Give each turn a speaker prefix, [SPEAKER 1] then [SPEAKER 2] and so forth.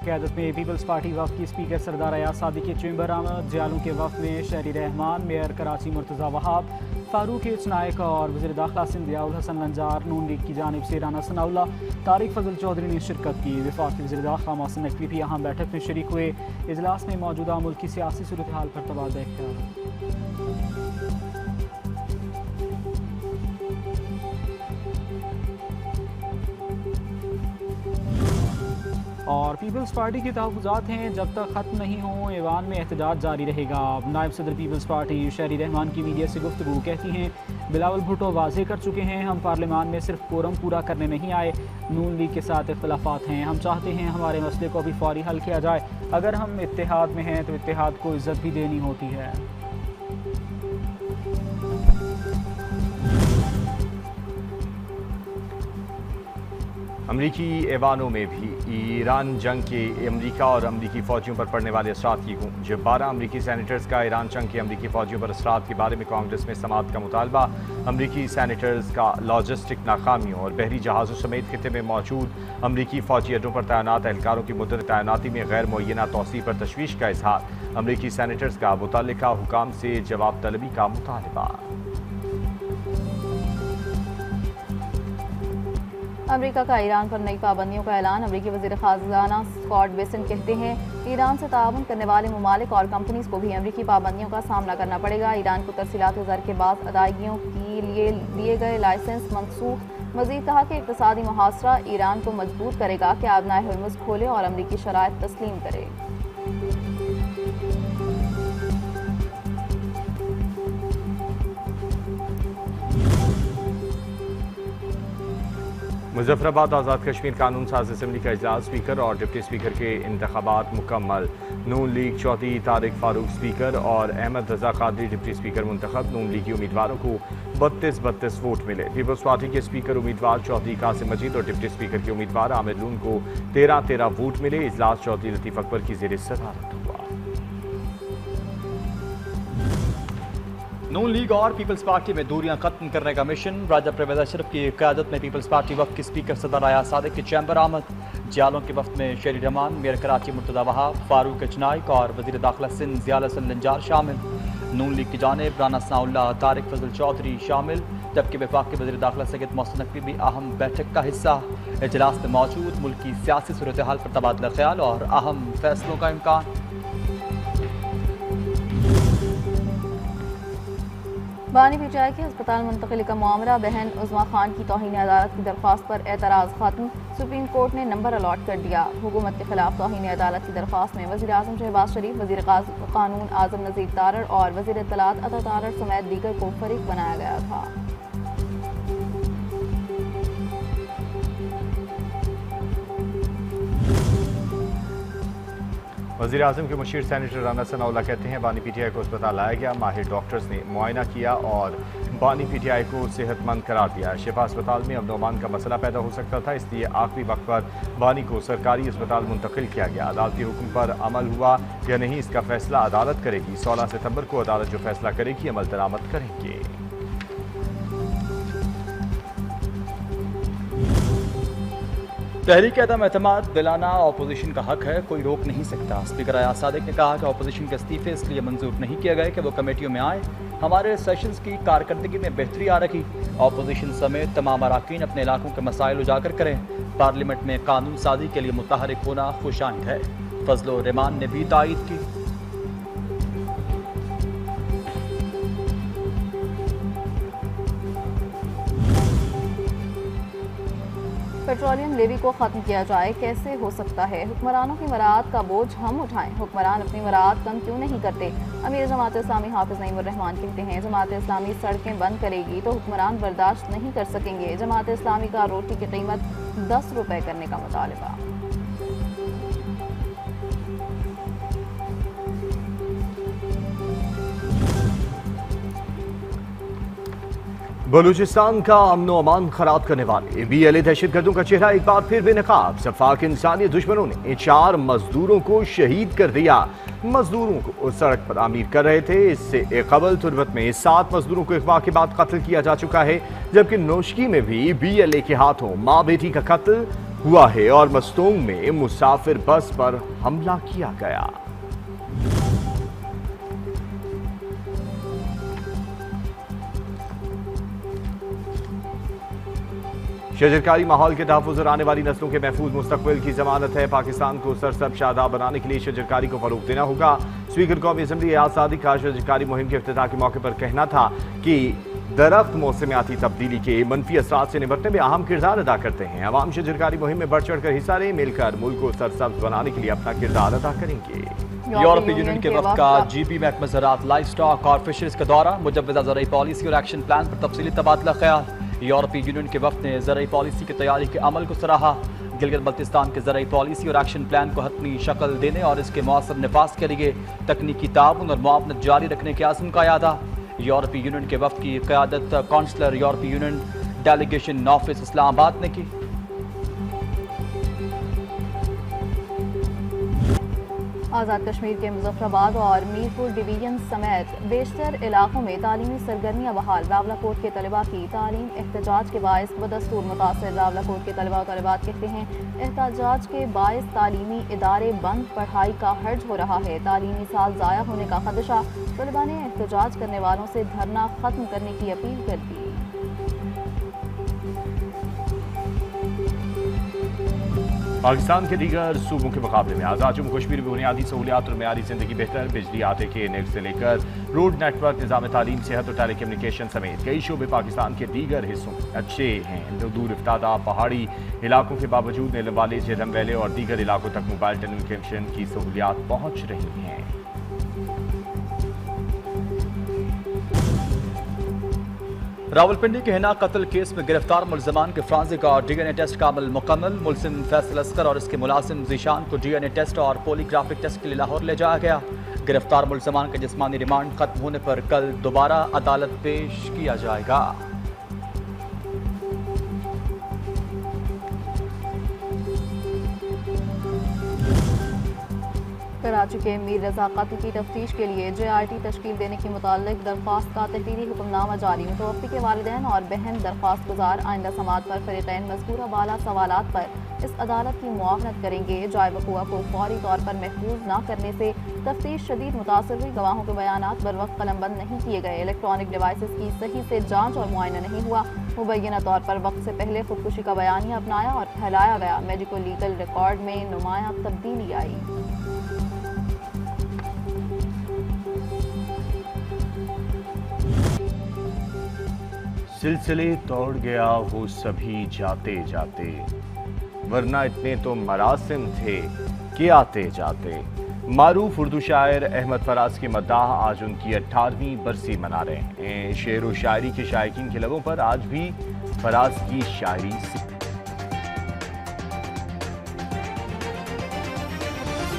[SPEAKER 1] क़यादत में peoples party वफ़द की speaker सरदार अयाज सादिक के चैम्बर आमद। जियालों के वफ़द में शहरी रहमान, मेयर कराची मुर्तज़ा वहाब, फारूक एच नायक और वज़ीर दाखिला सिंध ज़ियाउल हसन लंजार, नून लीग की जानिब से राना सनाउल्लाह, तारिक फजल चौधरी ने शिरकत की। वफाकी वज़ीर दाखिला मोहसिन नकवी भी अहम बैठक में शरीक हुए। इजलास में मौजूदा मुल्क की सियासी सूरत हाल पर तबादला ख्याल। और पीपल्स पार्टी के तहफ़्फ़ुज़ात हैं, जब तक ख़त्म नहीं हों ऐवान में एहतजाज जारी रहेगा। नायब सदर पीपल्स पार्टी शहरी रहमान की मीडिया से गुफ्तगू कहती हैं, बिलावल भुट्टो वाज़ेह कर चुके हैं, हम पार्लियामान में सिर्फ कोरम पूरा करने नहीं आए। नून लीग के साथ इख्तिलाफ़ात हैं, हम चाहते हैं हमारे मसले को भी फौरी हल किया जाए। अगर हम इत्तेहाद में हैं तो इत्तेहाद को इज़्ज़त भी देनी होती है।
[SPEAKER 2] अमरीकी ऐवानों में भी ईरान जंग के अमरीका और अमरीकी फ़ौजियों पर पड़ने वाले असरात की गूंज। 12 अमरीकी सैनिटर्स का ईरान जंग के अमरीकी फ़ौजियों पर असरात के बारे में कांग्रेस में समाअत का मुतालबा। अमरीकी सैनिटर्स का लॉजिस्टिक नाकामियों और बहरी जहाज़ों समेत खिते में मौजूद अमरीकी फ़ौजी अड्डों पर तैनात एहलकारों की मुद्दत तैनाती में गैर मुअय्यना तौसीअ पर तशवीश का इजहार। अमरीकी सैनिटर्स का मुतल्लिका हुकाम से जवाब तलबी का मुतालबा।
[SPEAKER 3] अमेरिका का ईरान पर नई पाबंदियों का ऐलान। अमरीकी वज़ीर ख़ाज़ाना स्कॉट बेसेंट कहते हैं, ईरान से ताउन करने वाले ममालिक और कंपनीज को भी अमरीकी पाबंदियों का सामना करना पड़ेगा। ईरान को तरसीलात ज़र के बाद अदायगियों के लिए दिए गए लाइसेंस मनसूख। मज़ीद कहा कि इक़्तिसादी मुहासरा ईरान को मजबूर करेगा कि आबनाए हर्मुज़ खोले और अमरीकी शराइत तस्लीम करे।
[SPEAKER 2] मुजफ्फराबाद आज़ाद कश्मीर कानून साज असम्बली का इजलास। स्पीकर और डिप्टी स्पीकर के इंतखाबात मुकम्मल। नून लीग चौधरी तारिक फारूक स्पीकर और अहमद रजा कादरी डिप्टी स्पीकर मुंतखब। नून लीगी उम्मीदवारों को 32 वोट मिले। पीपल्स पार्टी के स्पीकर उम्मीदवार चौधरी कासिम मजीद और डिप्टी स्पीकर के उम्मीदवार आमिर लून को 13 वोट मिले। इजलास चौधरी लतीफ़ अकबर की ज़ेर सदारत हुआ।
[SPEAKER 4] नून लीग और पीपल्स पार्टी में दूरियां खत्म करने का मिशन। राजा परवेज़ अशरफ की क़यादत में पीपल्स पार्टी वफ़द के स्पीकर सरदार अयाज सादिक के चैम्बर आमद। जियालों के वफ़द में शहरी रहमान, मेयर कराची मुर्तज़ा वहाब, फारूक एच नायक और वज़ीर दाखिला सिंध ज़ियाउल हसन लंजार शामिल। नून लीग की जानिब राना सनाउल्लाह, तारिक फजल चौधरी शामिल, जबकि वफाकी वज़ीर दाखिला सैयद मोहसिन नकवी भी अहम बैठक का हिस्सा। इजलास में मौजूद मुल्क की सियासी सूरत हाल पर तबादला ख्याल और अहम फैसलों का इम्कान।
[SPEAKER 3] बानी पीटीआई के अस्पताल मुंतकिली का मामला। बहन उज़्मा खान की तौहीन अदालत की दरख्वास्त पर एतराज़ खत्म। सुप्रीम कोर्ट ने नंबर अलॉट कर दिया। हुकूमत के खिलाफ तौहीन अदालत की दरख्वास्त में वज़ीर आज़म शहबाज शरीफ, वज़ीर कानून आज़म नज़ीर तारड़ और वज़ीर इत्तलात अता तारड़ समेत दीगर को फरीक बनाया गया था।
[SPEAKER 2] वज़ीर आज़म के मुशीर सैनिटर राना सनाउल्लाह कहते हैं, बानी पीटीआई को अस्पताल लाया गया, माहिर डॉक्टर्स ने मुआयना किया और बानी पीटीआई को सेहतमंद करार दिया। शिफा अस्पताल में अमन का मसला पैदा हो सकता था, इसलिए आखिरी वक्त पर बानी को सरकारी अस्पताल मुंतकिल किया गया। अदालती हुक्म पर अमल हुआ या नहीं, इसका फैसला अदालत करेगी। 16 सितंबर को अदालत जो फैसला करेगी अमल दरामद करेंगे।
[SPEAKER 4] तहरीक अदम एतमाद दिलाना अपोजिशन का हक है, कोई रोक नहीं सकता। स्पीकर अयाज सादिक ने कहा कि अपोजिशन के इस्तीफे इसलिए मंजूर नहीं किए गए कि वो कमेटियों में आए। हमारे सेशंस की कारकर्दगी में बेहतरी आ रही। अपोजिशन समेत तमाम अराकीन अपने इलाकों के मसाइल उजागर करें। पार्लियामेंट में कानून साजी के लिए मुतहरिक होना खुशाइंद है। फजलो रहमान ने भी तायीद की।
[SPEAKER 3] पेट्रोलियम लेवी को ख़त्म किया जाए, कैसे हो सकता है? हुक्मरानों की मराद का बोझ हम उठाएं। हुक्मरान अपनी मराद कम क्यों नहीं करते? अमीर जमात इस्लामी हाफिज नईमुर रहमान कहते हैं, जमात इस्लामी सड़कें बंद करेगी तो हुक्मरान बर्दाश्त नहीं कर सकेंगे। जमात इस्लामी का रोटी की कीमत 10 रुपये करने का मुतालबा।
[SPEAKER 2] बलूचिस्तान का अमन व अमान खराब करने वाले BLA दहशतगर्दों का चेहरा एक बार फिर बेनकाब। सफाक इंसानी दुश्मनों ने 4 मजदूरों को शहीद कर दिया। मजदूरों को सड़क पर आमीर कर रहे थे। इससे कबल तुर्बत में 7 मजदूरों को अगवा के बाद कत्ल किया जा चुका है, जबकि नोशकी में भी BLA के हाथों माँ बेटी का कत्ल हुआ है और मस्तोंग में मुसाफिर बस पर हमला किया गया। शजरकारी माहौल के तहफ़्फ़ुज़ और आने वाली नस्लों के महफूज मुस्तक़बिल की ज़मानत है। पाकिस्तान को सरसब्ज़ शादाब बनाने के लिए शजरकारी को फ़रोग़ देना होगा। स्पीकर कौमी असम्बली एजाज़ सादिक का शजरकारी मुहिम के इफ्तिताह के मौके पर कहना था कि दरख्त मौसमियाती तब्दीली के मनफी असरात से निपटने में अहम किरदार अदा करते हैं। अवाम शजरकारी मुहिम में बढ़ चढ़ कर हिस्सा लें, मिलकर मुल्क को सरसब्ज़ बनाने के लिए अपना किरदार अदा करेंगे।
[SPEAKER 4] यूरोपीय यूनियन के वक्त का जीपी महकमा ज़राअत, लाइव स्टॉक और फिशरीज का दौरा, मुजव्वज़ा ज़रई पॉलिसी और एक्शन प्लान पर तफसीली तबादला ख्याल। यूरोपीय यूनियन के वक्त ने ज़रई पॉलिसी की तैयारी के अमल को सराहा। गिलगित बल्तिस्तान के ज़रई पॉलिसी और एक्शन प्लान को हतमी शक्ल देने और इसके मौसर नफाज के लिए तकनीकी ताउन और मुआवनत जारी रखने के आज़म का यादा। यूरोपीय यूनियन के वक्त की क़यादत काउंसलर यूरोपीय यूनियन डेलीगेशन ऑफिस इस्लामाबाद ने की।
[SPEAKER 3] आज़ाद कश्मीर के मुज़फ़्फ़राबाद और मीरपुर डिवीजन समेत बेशतर इलाकों में तालीमी सरगर्मियाँ बहाल। रावलाकोट के तलबा की तालीम एहतजाज के बायस बदस्तूर मुतासर। रावलाकोट के तलबा और तलबात कहते हैं एहतजाज के बायस तालीमी इदारे बंद, पढ़ाई का हर्ज हो रहा है, तालीमी साल ज़ाया होने का खदशा। तलबा ने एहतजाज करने वालों से धरना ख़त्म करने की अपील कर दी।
[SPEAKER 2] पाकिस्तान के दीगर सूबों के मुकाबले में आज़ाद जम्मू कश्मीर में बुनियादी सहूलियात और मेयारी ज़िंदगी बेहतर। बिजली, आटे के नेट से लेकर रोड नेटवर्क, निज़ाम तालीम, सेहत और टेली कम्युनिकेशन समेत कई शोबे पाकिस्तान के दीगर हिस्सों में अच्छे हैं। दूर इफ्तादा पहाड़ी इलाकों के बावजूद नीलम वाली, झेलम वैली और दीगर इलाकों तक मोबाइल टेलीकम्युनिकेशन की सहूलियात पहुँच रही हैं।
[SPEAKER 4] रावलपिंडी के हिना कत्ल केस में गिरफ्तार मुलजमान के फ्रांसिक और डीएनए टेस्ट का अमल मुकम्मल। मुलजिम फैसल अस्कर और इसके मुलाजिम ज़ीशान को डीएनए टेस्ट और पॉलीग्राफिक टेस्ट के लिए लाहौर ले जाया गया। गिरफ्तार मुलजमान का जिस्मानी रिमांड खत्म होने पर कल दोबारा अदालत पेश किया जाएगा।
[SPEAKER 3] कराची के मीर रजा कत्ल की तफ्तीश के लिए JRT तश्कील देने की मुताल्लिक दरख्वास्त का तहरीरी हुक्मनामा जारी। मुतवफ़्फ़ी के वालिदैन और बहन दरख्वास्त गुजार आइंदा समात पर फरीक़ैन मज़कूरा बाला सवालात पर इस अदालत की मुआवनत करेंगे। जाए वक़ुआ को फौरी तौर पर महफूज न करने से तफ्तीश शदीद मुतासर हुई। गवाहों के बयानात बर वक्त कलमबंद नहीं किए गए। इलेक्ट्रॉनिक डिवाइसेस की सही से जाँच और मुआयना नहीं हुआ। मुबैना तौर पर वक्त से पहले खुदकुशी का बयानिया अपनाया और फैलाया गया। मेडिको लीगल रिकॉर्ड में नुमायां तब्दीली आई।
[SPEAKER 2] सिलसिले तोड़ गया वो सभी जाते जाते, वरना इतने तो मरासिम थे कि आते जाते। मारूफ उर्दू शायर अहमद फराज के मद्दाह आज उनकी 18वीं बरसी मना रहे हैं। शेर व शायरी के शायकीन के लबों पर आज भी फराज की शायरी